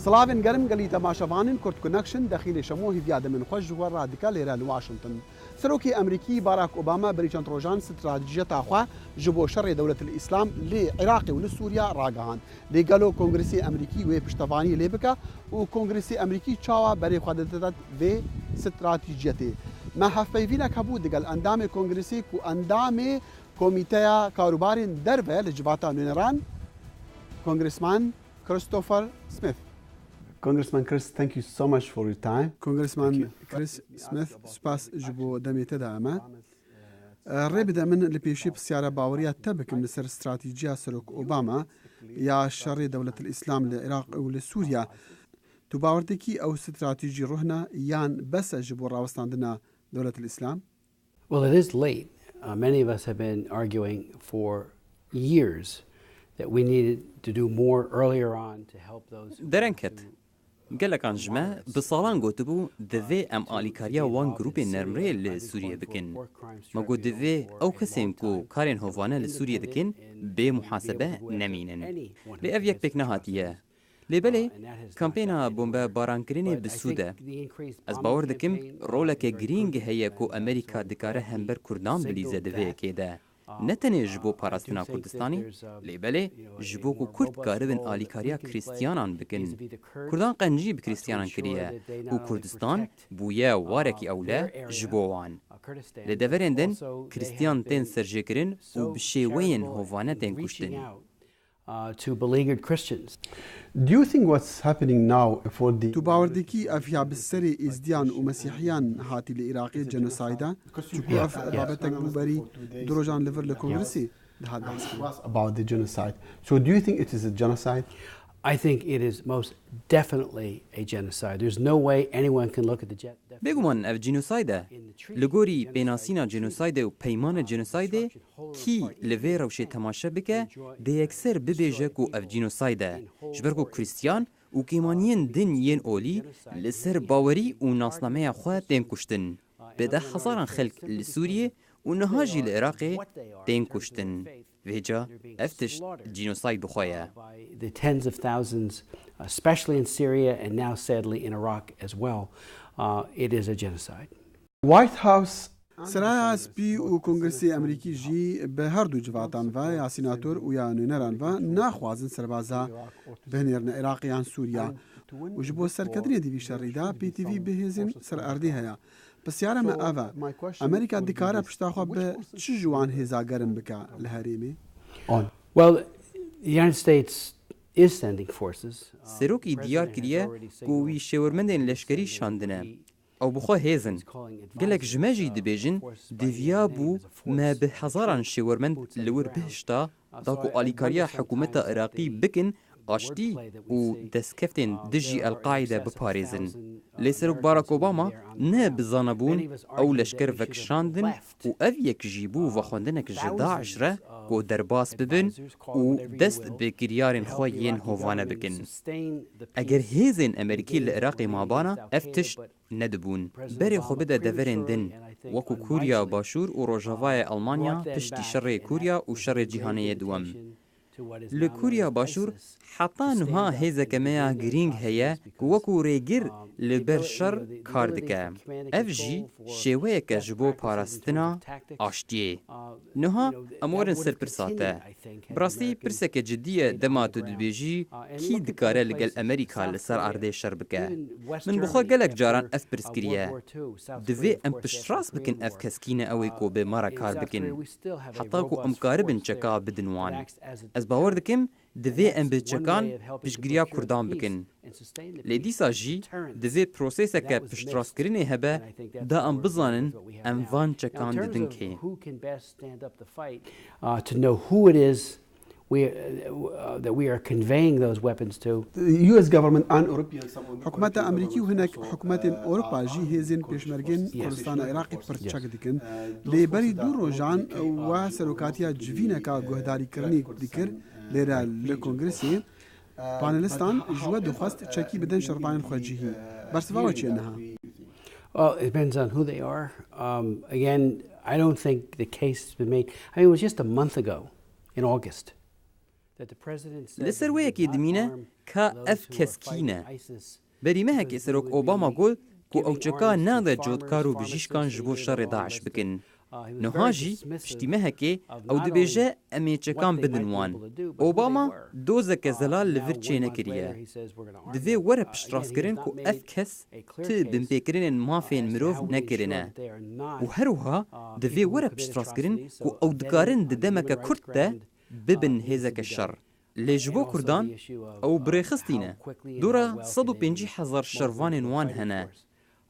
سلاوین گرم گلی تماشاوانین کورد کنکشن داخل شموه ویاد من خوش و رادیکال ایران واشنطن سروکی امریکی باراک اوباما بریچان روجان استراتیجیت اخوا جبو شر دوله الاسلام لعراق ولسوريا راگهان لگلو کنگرسی امریکی و پشتوانی لیبکا و کنگرسی امریکی چاوا بری خودت و استراتیجیت ما هفپیوینا کبود دگل اندام کنگرسی کو اندام کمیته کاروبارین دربه لجواتا نونران Congressman Christopher Smith. Congressman Chris, thank you so much for your time. Congressman Chris Smith, سپاس جبو دميته دائما. ربدا من لبيشي بسيارة باورية تبكم لسر استراتيجية سلوك أوباما يا شر دولة الإسلام للعراق ولسوريا. تباوردكي أو استراتيجي روحنا يان بس جبو راوستاندنا دولة الإسلام؟ Well, it is late. Many of us have been arguing for years that we needed to do more earlier on to help those. درنكت قالك عن جماعة بصالان قوتبو دفي ام آليكاريا وان جروبي نرمري لسوريا بكن ما قو دفي او كسيم كو كارين هوفانا لسوريا دكن بمحاسبة نمينن لأفيك بكنهاتيا لبالي كامبينا بومبا بارانكريني بالسودة از باور دكم رولك جرينج هيا كو أمريكا دكاره همبر كردان بليزة دفي كيدا نتنه جبو پاراستنا کردستانی لیبله جبو کو کرد کاربن آلیکاریا کریستیانان بکن کردان قنجی بکریستیانان کریه و کردستان بویا وارکی اوله جبوان لدورندن کریستیان تن سرجه کرن و بشیوین هوانه تن کشتن to beleaguered Christians. Do you think what's happening now for the تباوردكي افيا بالسري ازديان ومسيحيان هاتي العراقي جنوسايدا تشوفوا بابتك بوبري دروجان ليفر لكونغرسي about the genocide? So do you think it is a genocide? I think it is most definitely a genocide. There's no way anyone can look at the بگومان اف جنوسایده لگوری بیناسینا جنوسایده و پیمان جنوسایده کی لوی روشه تماشا بکه ده یکسر ببیجه کو اف جنوسایده جبر کو کریستیان و کیمانین دین ین اولی لسر باوری و ناسنامه خواه تین کشتن بده هزاران خلق لسوریه و نهاجی العراقی تین کشتن ویجا افتش جنوساید بخواه the tens of thousands, especially in Syria and now sadly in Iraq as well. It is a genocide. White House سرايا سبي وكونغرسي امريكي جي بهردو جواتان و يا سيناتور ويا نونران و ناخوازن سربازا بهنيرن عراقيان سوريا وجبو سركدري دي شريدا بي تي في بهزن سر اردي هيا بس يارا ما افا امريكا ديكارا بشتاخو ب تشجوان هيزا گرم بكا الهريمي Well, the United States is sending forces. سروکی دیار کریه گوی شورمندین لشکری شاندنه او بخوا هیزن گلک جمجی دبیجن دیویا بو ما به هزاران شورمند لور بهشتا داکو آلیکاریا حکومت عراقی بکن آشتی و دستکفتین دجی القاعده بپاریزن لیسروک باراک اوباما نه بزانبون او لشکر وکشاندن و او یک جیبو و خوندنک جداعش را کو درباس ببن و دست بگریارین خواهین هوانه بکن اگر هیزن امریکی لعراقی مابانا افتش ندبون بری خوب ده دورین دن وکو کوریا باشور و روژاوای آلمانیا پشتی شر کوریا و شر جهانی دوم لکوریا باشور حتی نها هیزه کمیا گرینگ هیا وکو ریگر لبر شر کار دکه اف جی شوه که جبو پاراستنا آشتیه نها امورن سر پرساته براستی پرسک جدیه دماتو دلبیجی کی دکاره لگل امریکا لسر عرده شر بکه من بخوا گلک جاران اف پرسکریه دوی ام پشتراس بکن اف کسکینه اوی کو به مارا کار بکن حتی کو امکار بن چکا بدنوان از باور دکم دوی ام بچکان پشگریا کردان بکن لیدیسا جی دوی پروسیسه که پشتراس کرنه هبه دا ام بزانن ام وان چکان ددن که to know who it is that we are conveying those weapons to. The US government and European حكومات أمريكي وهناك حكومات أوروبا جي هيزن بيشمرجين كردستان العراقي برتشاك دكن لبري دور روجان وسلوكاتيا جفينكا جهداري كرني دكر ليرا لكونغرسي بانلستان جوا دخواست تشكي بدن شرطان خواجهي برسفا وشي انها Well, it depends on who they are. Again, I don't think the case has been made. I mean, it was just a month ago in August. لسر ویکی دمینه کا اف کسکینه بریمه هکی سروک اوباما گل کو اوچکا ناده جودکار و بجیشکان جبو شر داعش بکن نهاجی پشتیمه هکی او دبیجه امی چکان بدن وان اوباما دوزه که زلال لور چه نکریه دوی وره پشتراس کرن کو اف کس تی بمپیکرین مافین مروف نکرنه و هروها دوی وره پشتراس کرن کو او دکارن ددمک کرد ده ببن هزک الشر لجبو کردان او برخستینه دورا 150,000 شروان وان هنه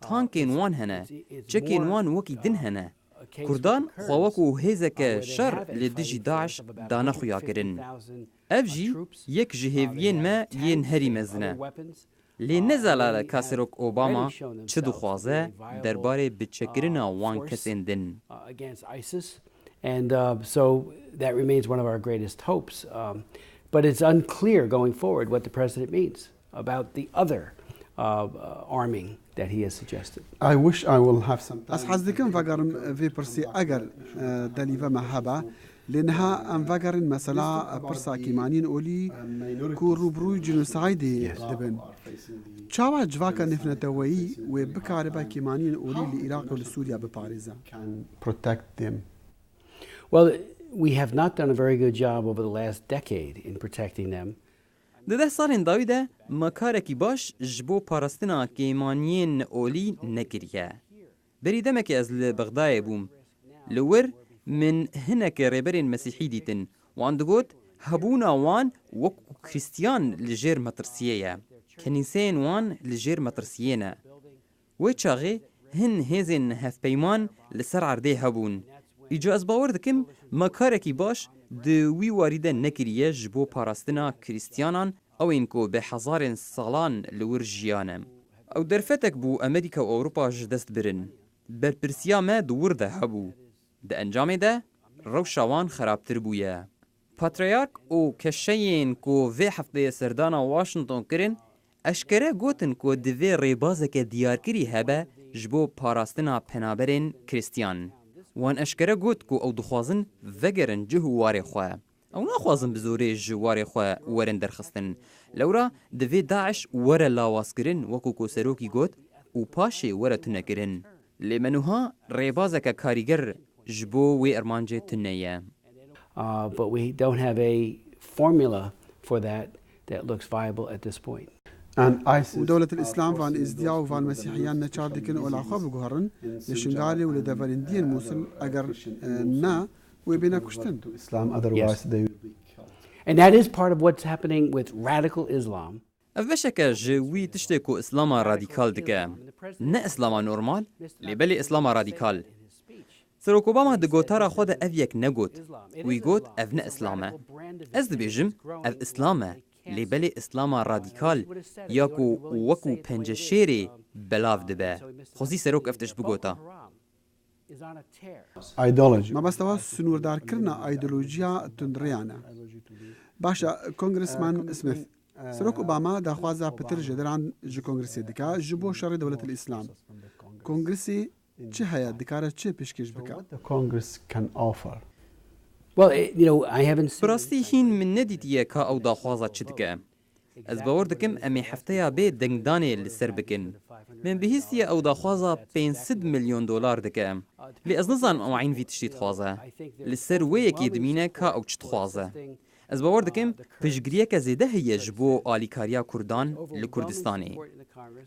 تانکین وان هنه چکین وان وکی دن هنه کردان خواوکو هزک شر لدجی داعش دانا خویا کرن اف جی یک جهویین ما ین هری مزنه لی نزالا کاسروک اوباما چه دخوازه درباره بچکرین وان کسین دن And so that remains one of our greatest hopes. But it's unclear going forward what the president means about the other arming that he has suggested. I wish I will have some time. از حزدكم فقرم في برسي أجر دليفة محبة لأنها أم فقرن مثلا برسا كيمانين أولي كو روبروي جنوسايدي دبن شاوا جواكا نفنتوي وبكاربا كيمانين أولي لإراق ولسوريا بباريزا Can protect them. Well, we have not done a very good job over the last decade in protecting them. ده سالین داویده مکارکی باش جبو پاراستنا کیمانین اولی نکریه. بریدمکی از لبغدای بوم. لور من هنک ریبرین مسیحی دیتن وان دگوت هبونا وان وکو کریستیان لجیر مترسیه کنیسین وان لجیر مترسیه و چاغه هن هزین هف پیمان لسر عرده هبون. ایجا از باور دکم مکارکی باش دوی واریده نکریه جبو پاراستنا کریستیانان او اینکو به هزارن سالان لور جیانم. او درفتک بو امریکا و اوروپا جدست برن. برپرسیا ما دور ده هبو. ده انجام ده روشاوان خرابتر بویه. پاتریارک او کشین کو وی هفته سردانا واشنطن کرن اشکره گوتن کو دوی ریبازک دیارکری هبه جبو پاراستنا پنابرین کریستیان. وان اشکره گوت کو او دخوازن وگرن جهو واری خواه. او نخوازن بزوری جواری خواه ورن درخستن. لورا دوی داعش ور لاواز کرن وکو کو سروکی گوت و پاشه ور تنکرن. لیمنوها ریبازک کاریگر جبو وی ارمانجه تنیه. But we don't have a formula for that looks viable at this point. And ISIS. ودولة الإسلام فان إزدياء وفان مسيحيان نشار ديكن أولا خواب جوهرن لشنغالي ولدفالندين موصل أجر نا وبينا كشتن. Islam, otherwise they will be killed. And that is part of what's happening with radical Islam. افشك جوي تشتكو اسلام راديكال دكا نا اسلام نورمال لبلي اسلام راديكال سروك اوباما دغوتارا خود افيك نغوت ويغوت افنا اسلامه از دبيجم اف اسلامه لبلي اسلام راديكال ياكو وكو پنجشيري بلاف دبه خوزي سروك افتش بغوتا Ideology. ما بس توا سنوردار كرنا ايديولوجيا تندريانا باشا كونغرسمان سميث سروك اوباما داخوازا بتر جدران جو كونغرسي دكا جبو شر دولة الإسلام كونغرسي چه هيا دكارة چه پیشکش بکا What the Congress can offer. Well, you know, I haven't seen... براستي هين من نديتيه كا او داخوازا چدكا از باور دكم امي حفتيا بي دنگداني لسر بكن من بهيستيا او داخوازا 500 مليون دولار دكا لي از نظام او عين في تشتيت خوازا لسر ويكي دمينه كا او چت خوازا از باور دكم پشگريه که زيده هي جبو آليكاريا كردان لكردستاني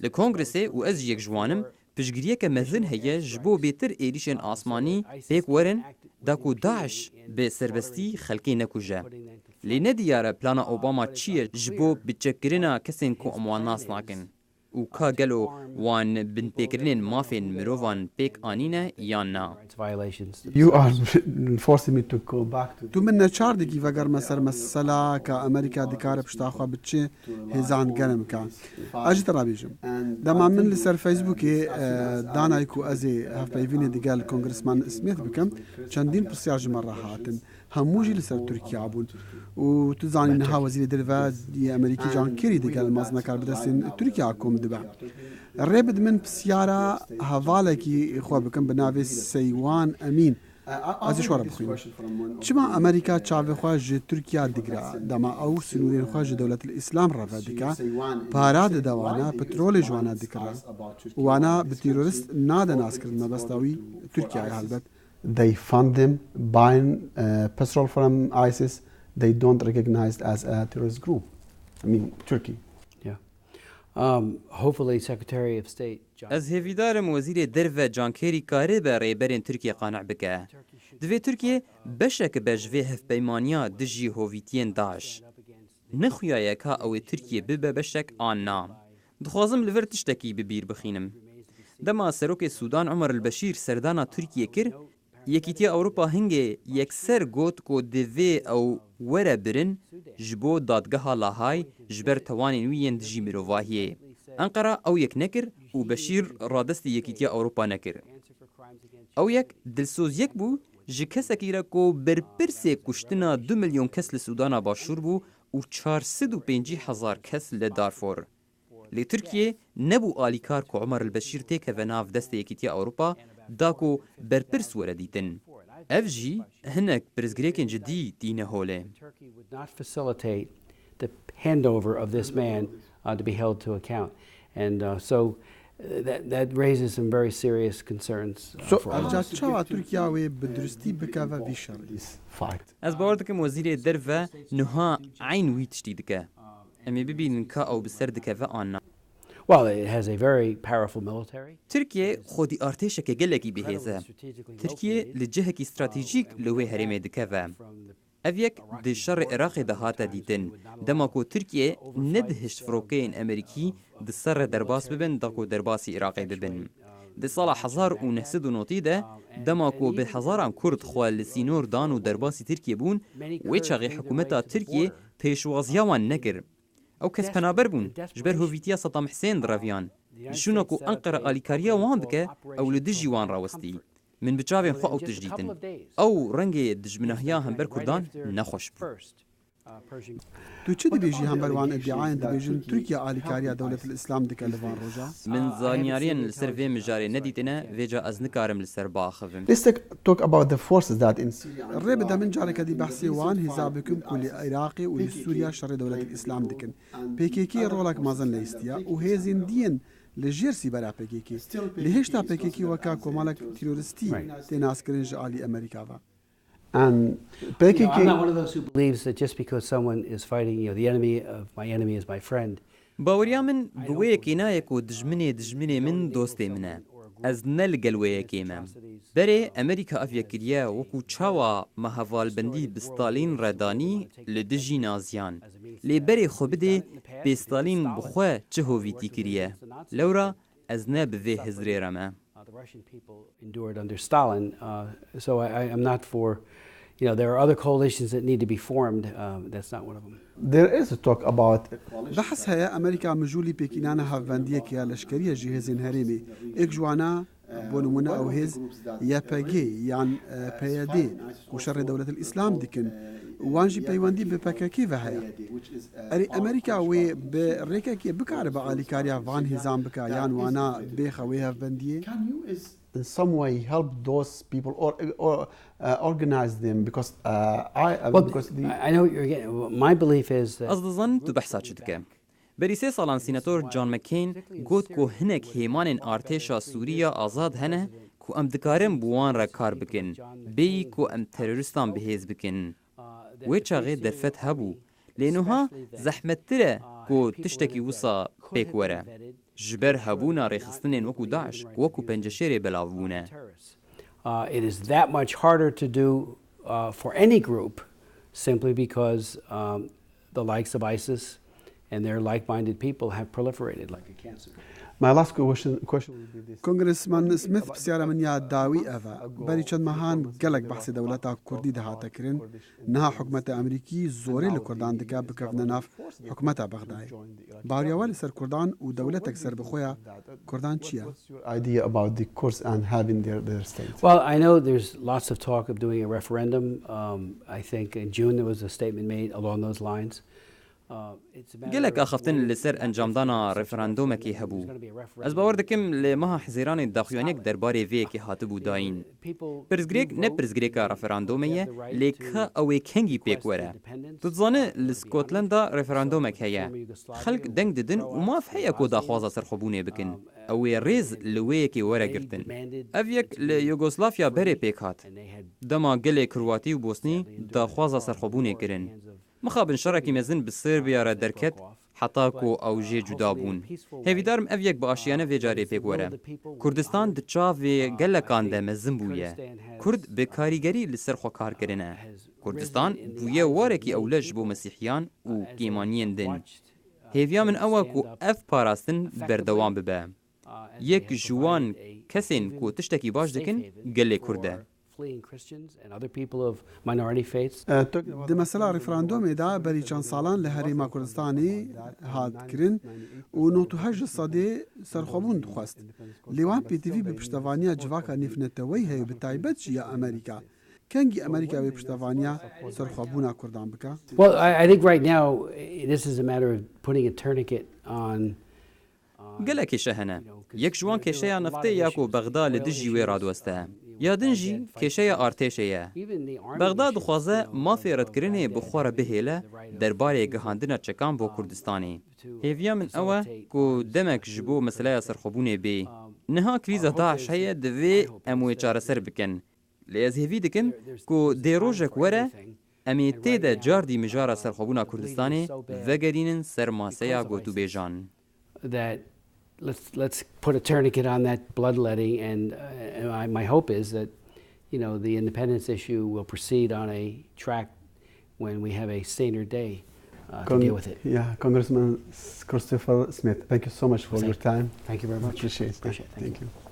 لكونغرسي و از يك جوانم پشگريه که مزن هي جبو بيتر ايريشن آسماني بيك ورن داكو داعش بسربستي خلقي نكوجه لي نديار بلانا اوباما چيه جبو بچكرنا كسين كو اموان ناس ناكن و كا گلو وان بن بيكرنين مافين مروفان بيك آنينه يان نا You are forcing me to go back to. تو من نشار ديكي فقر مسر مسلا كأمريكا دكارة بشتاخوا بتشي هزان قلم كان أجت رابيجم دما من لسر فيسبوكي دانا يكو أزي هف بيفيني ديقال كونغرسمان سميث بكم چندين برسياج مرة هاتن هموجي لسر تركيا بون و تزاني انها وزير دلفا دي امريكي جان كيري ديقال مازنا كار بدسين تركيا كوم دبا الرابد من بسيارة هفالكي إخوة بكم بنافي سيوان أمين از شوارا بخوين چما امريكا تشافي خواج تركيا دقرا دما او سنورين خواج دولة الاسلام رافدكا باراد دوانا بترول جوانا دكرا وانا بتيرورست نادا ناسكر مبستاوي تركيا هالبت They fund them buying petrol from ISIS. They don't recognize it as a terrorist group. I mean, Turkey. Hopefully Secretary of State از هێویدارم وەزیرێ دەرڤە جانکێری کارێ بە ڕێبەرên Tirkiye قانع بکە. Divê Tirkiye beşek be ji vê hevpeymaniya dijî hovîtiyên Daeş. Nexuyaye ka ew ê Tirkiye bibe beşek an na. Dixwazim li vir tiştekî bi bîr bixînim. Dema Serokê Sudan Umar el-Beşîr serdana Tirkiye kir, Yekîtiya Ewropa hingê yekser got ku divê ew were birin ji bo dadgeha Lahayê ji ber tewanên wî yên dijî mirovahiyê. Ankara ew yek nekir û Beşîr radestî Yekîtiya Ewropa nekir. Ew yek dilsoz yek bû ji kesekî re ku berpirsê kuştina 2 milyon kes li Sudana Başûr bû û 450,000 kes li Darfor. Lê Tirkiye nebû alîkar ku Umar el-Beşîr têkeve nav destê Yekîtiya Ewropa da ku berpirs were dîtin. Ev jî hinek pirsgirêkên cidî tîne holê. Turkey would not facilitate the handover of this man to be held to account. And so that raises some very serious concerns for us. ارجع تشاوا تركيا وي بدرستي بكافا في شر Fight. Ez bawer dikim wezîrê derve niha eyn wî tiştî dike. Em ê bibînin ka ew bi ser dikeve an na. Well, it has a very powerful military. Tirkiye xwedî artêşeke gelekî bihêz e. Tirkiye li cihekî stratejîk li wê herêmê dikeve. Ev yek di şerê Iraqê de hate dîtin. Dema ku Tirkiye nedihişt firokeyên Amerîkî di ser re derbas bibin da ku derbasî Iraqê bibin. Di sala 1990 de dema ku bi hezaran Kurd xwe li sînor dan û derbasî Tirkiye bûn, wê çaxê hikûmeta Tirkiye pêşwaziya wan nekir. Ew kes penaber bûn ji ber hovîtiya Saddam Hüseyin diraviyan. Dişûna ku Ankara alîkariya wan bike ew li dijî wan rawestî. Min bi çavên xwe ew tişdîtin. Ew rengê dijminahiya hember Kurdan nexweş bû. تو چه دبیجی هم بروان ادعاین دبیجن ترکیه آلیکاریا دولت الاسلام دکه لوان روجا Min zaniyariyên li ser vê mijarê nedîtine, vêca ez nikarim li ser biaxivim. Let's talk about the forces that in Syria. الريب دا من جارك دي بحثي وان حسابكم كل عراقي ولسوريا شر دولة الاسلام دكن بيكيكي رولك مازن ليستيا وهيزين دين لجيرسي برا بيكيكي لهشتا بيكيكي وكا كومالك تيرورستي تناس كرنج آلي امريكا And I'm PKK, not one of those who believes that just because someone is fighting, the enemy of my enemy is my friend. باوریya min bi wê yekê nayê ku dijminê min dostê min e. Ez ne li gel wê yekê me. Berê Amerîka ev yekiriye wekû çawa me hevalbendî bi Stalîn re danî li dijî naziyan. Lê berê xwe bidê pê Stalîn bi xwe çi hovîtî kiriye. Lewra ez ne bi vê hizrê re me. The Russian people endured under Stalin, so I am not for. There are other coalitions that need to be formed. That's not one of them. there is a talk about بحث هيا امريكا مجولي بيكينانا هافانديه كيا لشكريه جهازين هريمي اك جوانا بونمونا او هيز يا باجي يعني بيادي وشر دوله الاسلام ديكن وانجي بيواندي بباكاكي فهيا امريكا وي بريكاكي بكار بعالي كاريا فان هيزام بكا يعني وانا بيخا وي هافانديه in some way help those people or organize them because I know what you're getting. My belief is that Ez dizan tu behsa çi dike. Berî sê salan Sînatör John McCain got ku hinek hêmanên artêşa Sûriya azad hene ku em dikarin bi wan re kar bikin, bêyî ku em teröristan bihêz bikin. Wê çaxê derfet hebû. Lê niha zehmettir e ku tiştekî wisa pêk were. Ji ber hebûna rêxistinên wekû Daeş wekû penceşêrê belav bûne. it is that much harder to do for any group simply because the likes of ISIS and their like-minded people have proliferated like a cancer. my last question will be this. كونغرسمان سميث بسيارة من يا داوي أفا بري چند مهان قلق بحث دولتا كردي دهاتا كرين نها حكمة أمريكي زوري لكردان دكا بكفنا ناف حكمة بغداي باريا والي سر كردان ودولتك سر بخويا كردان چيا What's your idea about the Kurds and having their state? Well, I know there's lots of talk of doing a referendum. I think in June there was a statement made along those lines. gelek axaftin li ser encamdana referandûmekê hebû. Ez bawer dikim li meha hizêranê daxuyaniyek derbarê vê yekê hatibû dayîn. Pirsgirêk ne pirsgirêka referandûmê ye, lê ka ew ê kengî pêk were. Tu dizanî li Skotlanda referandûmek heye. Xelk deng didin û maf heye ku daxwaza serxwebûnê bikin. Ew ê rêz li wê yekê were girtin. Ev yek li Yugoslavya berê pêk hat. Dema gelê Kroatî û Bosnî daxwaza serxwebûnê kirin. Mixabin şerekî mezin bi Serbiya re derket heta ku ew jê cuda bûn. Hêvîdarim ev yek bi aşiyane vê carê pêk were. Kurdistan di çavê gelekan de mezin bûye. Kurd bi karîgerî li ser xwe kar kirine. Kurdistan bûye warekî ewle ji bo mesîhiyan û kêmaniyên din. Hêviya min ew e ku ev parastin berdewam bibe. Yek ji wan kesên ku tiştekî baş dikin gelê Kurd e. di mesela referandûmê de berî çend salan li Herêma Kurdistanê hat kirin û 98 sedê serxwebûn dixwest. Lê wan PTV bi piştevaniya civaka nêfneteweyî heye bi taybet jî ya Amerîka. Kengî Amerîka wê piştevaniya serxwebûna Kurdan bike? Well, I think right now this is a matter of putting a tourniquet on. Gelek kêşe hene. Yek ji wan kêşeya neftê ya ku Bexda li dijî wê radiweste. Ya din jî kêşeya artêşê ye. Bexda dixwaze mafê redkirinê bi xwe re bihêle derbarê gihandina çekan bo Kurdistanê. Hêviya min ew e ku demek ji bo meseleya serxwebûnê bê. Niha krîza Daeş heye divê em wê çareser bikin. Lê ez hêvî dikim ku dê rojek were em ê têde cardî mijara serxwebûna Kurdistanê vegerînin ser maseya gotûbêjan. That let's put a tourniquet on that bloodletting, and my hope is that the independence issue will proceed on a track when we have a saner day to deal with it. Yeah, Congressman Christopher Smith, thank you so much for your time. Thank you very much. Appreciate it. Thank you. Thank you.